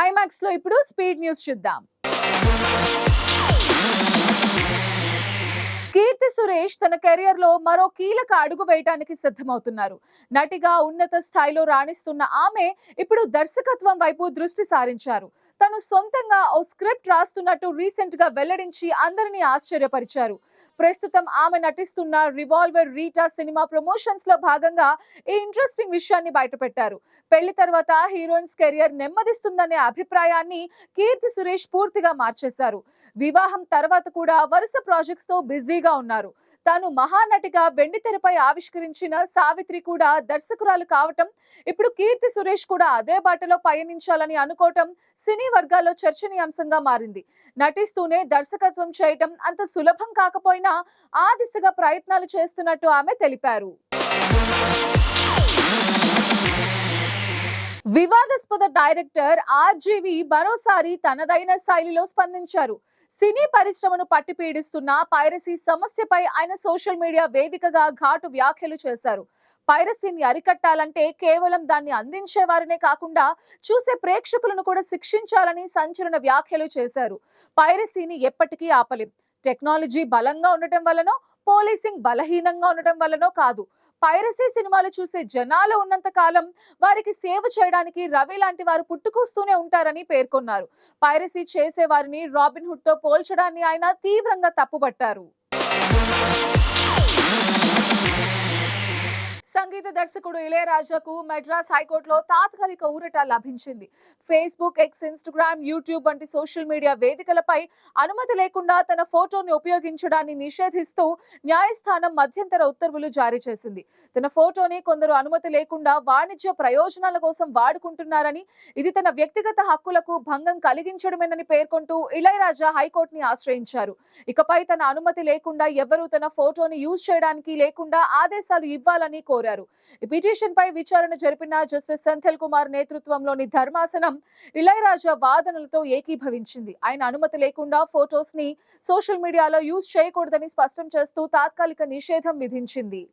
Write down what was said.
IMAX లో ఇప్పుడు speed news చూద్దాం. కీర్తి సురేష్ తన కెరియర్ లో మరో కీలక అడుగు వేయడానికి సిద్ధమవుతున్నారు. నటిగా ఉన్నత స్థాయిలో రాణిస్తున్న ఆమె ఇప్పుడు దర్శకత్వం వైపు దృష్టి సారించారు. తను సొంతంగా ఓ స్క్రిప్ట్ రాస్తున్నట్టు రీసెంట్ గా వెల్లడించి అందరినీ ఆశ్చర్యపరిచారు. ప్రస్తుతం ఆమె నటిస్తున్న రివాల్వర్ రీటా సినిమా ప్రమోషన్స్ లో భాగంగా ఈ ఇంట్రెస్టింగ్ విషయాన్ని బయటపెట్టారు. పెళ్లి తర్వాత హీరోయిన్స్ కెరియర్ నెమ్మదిస్తుందనే అభిప్రాయాన్ని కీర్తి సురేష్ పూర్తిగా మార్చేశారు. వివాహం తర్వాత కూడా వరుస ప్రాజెక్ట్స్ తో బిజీగా ఉన్నారు. తాను మహానటిగా వెండితెరపై ఆవిష్కరించిన సావిత్రి కూడా దర్శకురాలు కావటం, ఇప్పుడు కీర్తి సురేష్ కూడా అదే బాటలో పయనించాలని అనుకోవటం సినీ వర్గాల్లో చర్చనీయాంశంగా మారింది. నటిస్తూనే దర్శకత్వం చేయటం అంత సులభం కాకపోయినా ఆ దిశగా ప్రయత్నాలు చేస్తున్నట్టు ఆమె తెలిపారు. వివాదాస్పద డైరెక్టర్ ఆర్జీవి మరోసారి తనదైన శైలిలో స్పందించారు. సినీ పరిశ్రమను పట్టిపీడిస్తున్న పైరసీ సమస్యపై ఆయన సోషల్ మీడియా వేదికగా ఘాటు వ్యాఖ్యలు చేశారు. పైరసీని అరికట్టాలంటే కేవలం దాన్ని అందించే వారినే కాకుండా చూసే ప్రేక్షకులను కూడా శిక్షించాలని సంచలన వ్యాఖ్యలు చేశారు. పైరసీని ఎప్పటికీ ఆపలేం. టెక్నాలజీ బలంగా ఉండటం వల్లనో, పోలీసింగ్ బలహీనంగా ఉండటం వల్లనో కాదు. పైరసీ సినిమాలు చూసే జనాలు ఉన్నంత కాలం వారికి సేవ చేయడానికి రవి లాంటి వారు పుట్టుకొస్తూనే ఉంటారని పేర్కొన్నారు. పైరసీ చేసే వారిని రాబిన్ హుడ్ తో పోల్చడాన్ని ఆయన తీవ్రంగా తప్పుపట్టారు. సంగీత దర్శకుడు ఇళయరాజాకు మెడ్రాస్ హైకోర్టులో తాత్కాలిక ఊరట లభించింది. ఫేస్బుక్, ఎక్స్, ఇన్స్టాగ్రామ్, యూట్యూబ్ వంటి సోషల్ మీడియా వేదికలపై అనుమతి లేకుండా తన ఫోటోని ఉపయోగించడాన్ని నిషేధిస్తూ న్యాయస్థానం మధ్యంతర ఉత్తర్వులు జారీ చేసింది. తన ఫోటోని కొందరు అనుమతి లేకుండా వాణిజ్య ప్రయోజనాల కోసం వాడుకుంటున్నారని, ఇది తన వ్యక్తిగత హక్కులకు భంగం కలిగించడమేనని పేర్కొంటూ ఇళయరాజా హైకోర్టుని ఆశ్రయించారు. ఇకపై తన అనుమతి లేకుండా ఎవరూ తన ఫోటోని యూజ్ చేయడానికి లేకుండా ఆదేశాలు ఇవ్వాలని కోరారు. ఈ పిటిషన్ పై విచారణ జరిపిన జస్టిస్ సెంథిల్ కుమార్ నేతృత్వంలోని ధర్మాసనం ఇళయరాజా వాదనలతో ఏకీభవించింది. ఆయన అనుమతి లేకుండా ఫోటోస్ ని సోషల్ మీడియాలో యూజ్ చేయకూడదని స్పష్టం చేస్తూ తాత్కాలిక నిషేధం విధించింది.